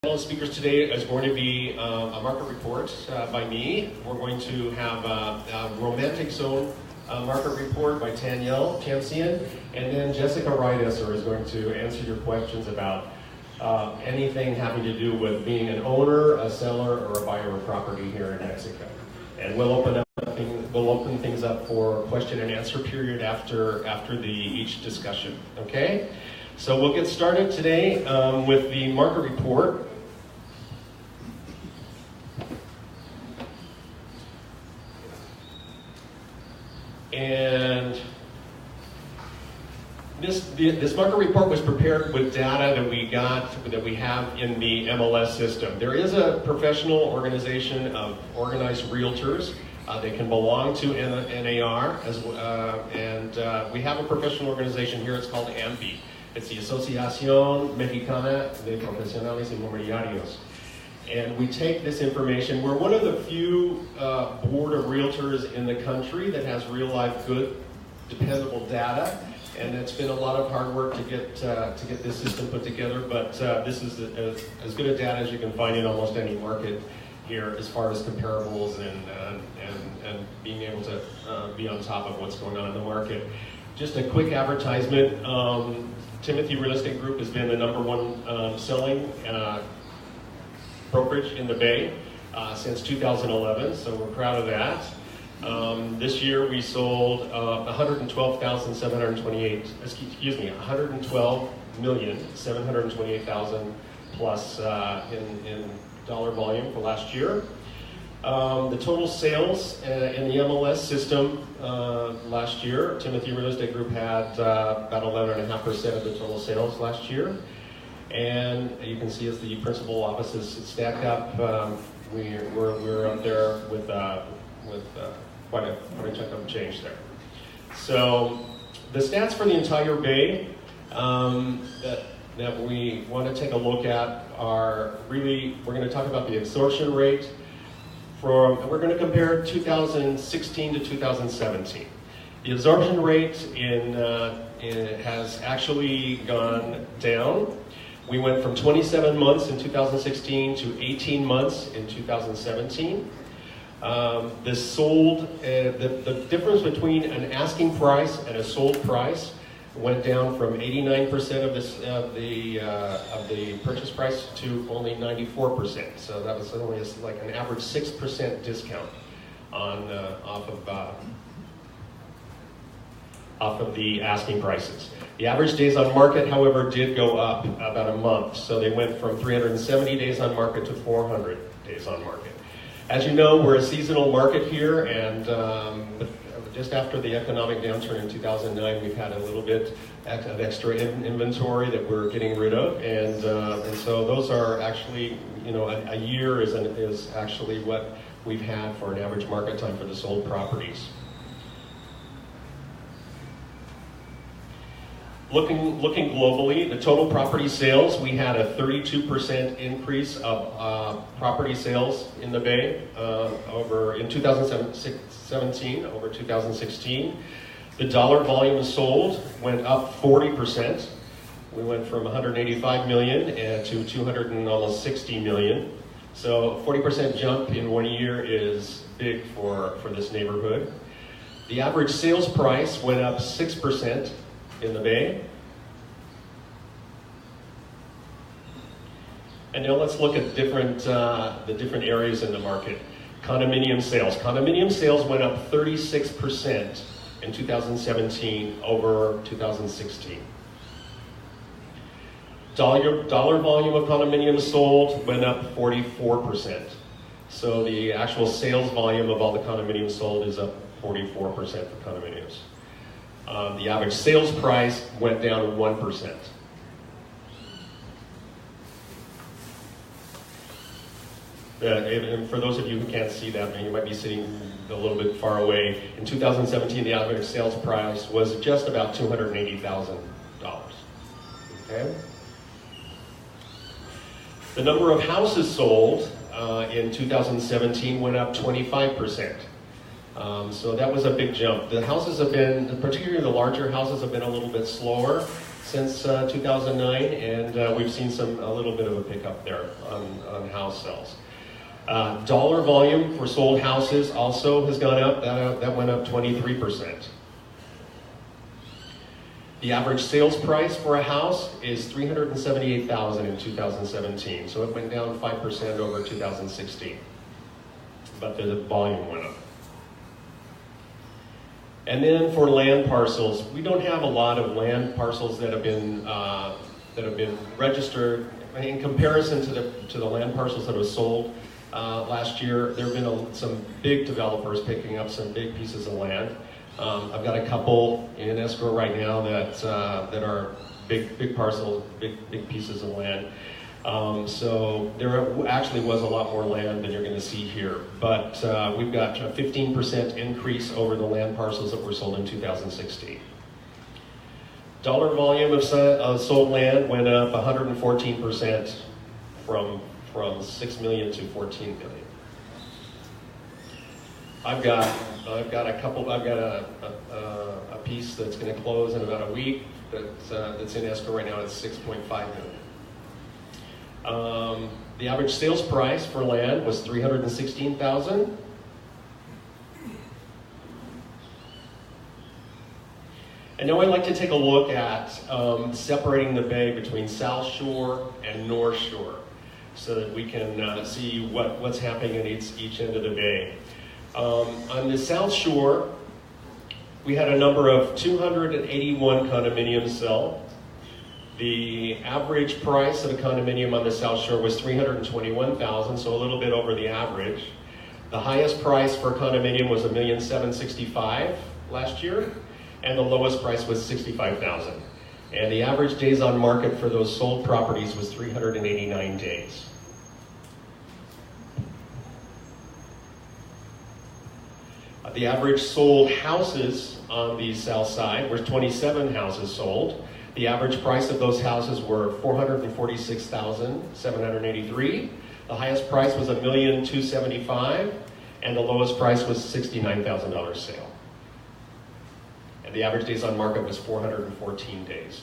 The speakers today is going to be a market report by me. We're going to have a romantic zone market report by Taniel Chemsian, and then Jessica Riedesser is going to answer your questions about anything having to do with being an owner, a seller, or a buyer of property here in Mexico. And we'll open things up for question and answer period after each discussion. Okay, so we'll get started today with the market report. And this market report was prepared with data that we have in the MLS system. There is a professional organization of organized realtors. They can belong to NAR, and we have a professional organization here. It's called AMBI. It's the Asociación Mexicana de Profesionales Inmobiliarios. And we take this information. We're one of the few board of realtors in the country that has real life, good, dependable data. And it's been a lot of hard work to get this system put together. But this is as good a data as you can find in almost any market here, as far as comparables and being able to be on top of what's going on in the market. Just a quick advertisement. Timothy Real Estate Group has been the #1 selling brokerage in the Bay since 2011, so we're proud of that. This year we sold 112,728,000 plus in dollar volume for last year. The total sales in the MLS system last year, Timothy Real Estate Group had about 11.5% of the total sales last year. And you can see as the principal offices stack up, we're up there with quite a chunk of change there. So the stats for the entire Bay that we want to take a look at are really, we're going to talk about the absorption rate. We're going to compare 2016 to 2017. The absorption rate has actually gone down. We went from 27 months in 2016 to 18 months in 2017. The difference between an asking price and a sold price went down from 89% of the purchase price to only 94%. So that was only like an average 6% discount on off of the asking prices. The average days on market, however, did go up about a month. So they went from 370 days on market to 400 days on market. As you know, we're a seasonal market here, and just after the economic downturn in 2009, we've had a little bit of extra inventory that we're getting rid of, and so those are actually, a year is actually what we've had for an average market time for the sold properties. Looking globally, the total property sales, we had a 32% increase of property sales in the Bay in 2017 over 2016. The dollar volume sold went up 40%. We went from 185 million to 260 million. So 40% jump in 1 year is big for this neighborhood. The average sales price went up 6% in the Bay. And now let's look at the different areas in the market. Condominium sales. Condominium sales went up 36% in 2017 over 2016. Dollar volume of condominiums sold went up 44%. So the actual sales volume of all the condominiums sold is up 44% for condominiums. The average sales price went down 1%. And for those of you who can't see that, you might be sitting a little bit far away. In 2017, the average sales price was just about $280,000. Okay. The number of houses sold in 2017 went up 25%. So that was a big jump. The houses have been, particularly the larger houses, have been a little bit slower. since 2009, and we've seen a little bit of a pickup there on house sales. Dollar volume for sold houses also has gone up. That went up 23%. The average sales price for a house is $378,000 in 2017, so it went down 5% over 2016, but the volume went up. And then for land parcels, we don't have a lot of land parcels that have been registered in comparison to the land parcels that were sold last year. There have been some big developers picking up some big pieces of land. I've got a couple in escrow right now that are big parcels, big pieces of land. So there actually was a lot more land than you're going to see here, but we've got a 15% increase over the land parcels that were sold in 2016. Dollar volume of sold land went up 114% from 6 million to 14 million. I've got a piece that's going to close in about a week that's in escrow right now at 6.5 million. The average sales price for land was $316,000. And now I'd like to take a look at separating the bay between South Shore and North Shore, so that we can see what's happening in each end of the bay. On the South Shore, we had a number of 281 condominiums sell. The average price of a condominium on the South Shore was $321,000, so a little bit over the average. The highest price for a condominium was $1,765,000 last year, and the lowest price was $65,000. And the average days on market for those sold properties was 389 days. The average sold houses on the south side were 27 houses sold. The average price of those houses were $446,783. The highest price was $1,275,000, and the lowest price was $69,000 sale. And the average days on market was 414 days.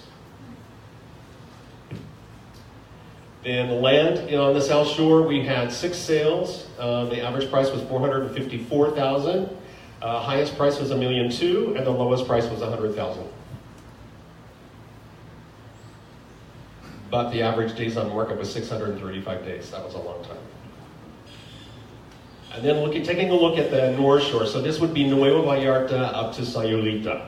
Then the land on the South Shore, we had 6 sales. The average price was $454,000. Highest price was $1,200,000, and the lowest price was $100,000. But the average days on market was 635 days. That was a long time. And then taking a look at the North Shore. So this would be Nueva Vallarta up to Sayulita.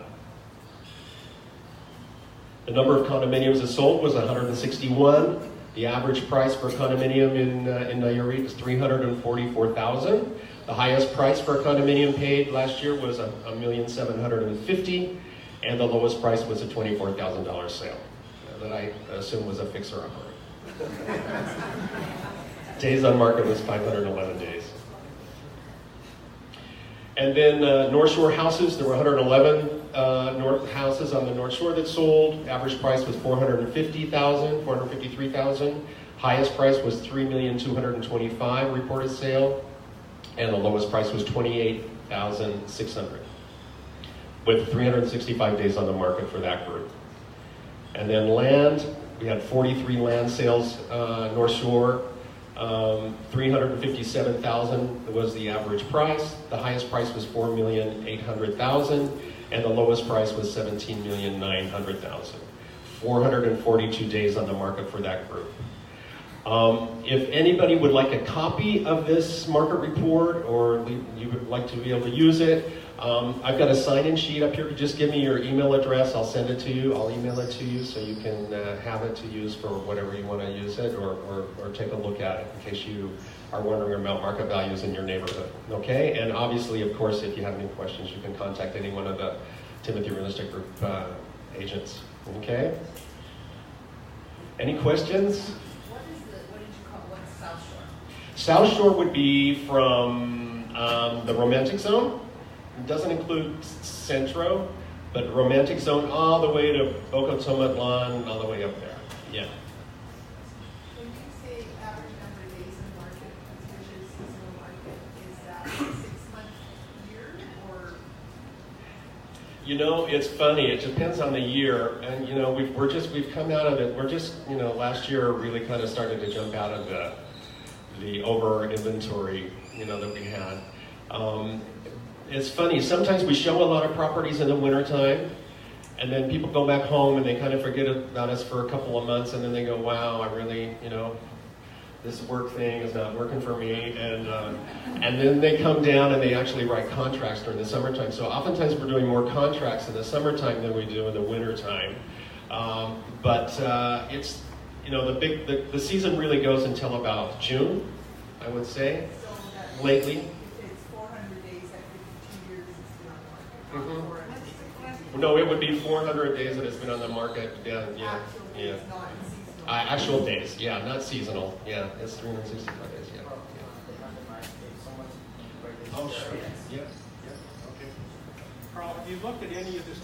The number of condominiums that sold was 161. The average price for a condominium in Nayarit is $344,000. The highest price for a condominium paid last year was $1,750,000, and the lowest price was a $24,000 sale that I assume was a fixer-upper. Days on market was 511 days. And then North Shore houses, there were 111 houses on the North Shore that sold. Average price was $453,000. Highest price was $3,225,000 reported sale, and the lowest price was $28,600, with 365 days on the market for that group. And then land, we had 43 land sales North Shore. $357,000 was the average price. The highest price was $4,800,000, and the lowest price was $17,900,000. 442 days on the market for that group. If anybody would like a copy of this market report, or you would like to be able to use it, I've got a sign-in sheet up here. Just give me your email address. I'll send it to you. I'll email it to you so you can have it to use for whatever you want to use it, or take a look at it in case you are wondering about market values in your neighborhood. Okay? And obviously, of course, if you have any questions, you can contact any one of the Timothy Real Estate Group agents. Okay? Any questions? What did you call, what's South Shore? South Shore would be from the Romantic Zone. It doesn't include Centro, but Romantic Zone all the way to Boca Tomatlan, all the way up there. Yeah. When you say average number of days in the market, especially seasonal market, is that 6 months a year, or? You know, it's funny. It depends on the year, and you know, we've come out of it. We're just, you know, last year really kind of started to jump out of the over inventory, you know, that we had. It's funny. Sometimes we show a lot of properties in the wintertime, and then people go back home and they kind of forget about us for a couple of months, and then they go, "Wow, I really, you know, this work thing is not working for me," and then they come down and they actually write contracts during the summertime. So oftentimes we're doing more contracts in the summertime than we do in the wintertime. But it's, you know, the season really goes until about June, I would say, So that lately. If it's 400 days, that could be 2 years it's been on the market. Mhm. Or it's No, it would be 400 days that it's been on the market. Yeah, yeah, actually, yeah. it's not seasonal. Actual days, yeah, not seasonal. Yeah, it's 365 days, yeah. Oh, sure. Yeah, yeah, okay. Carl, have you looked at any of this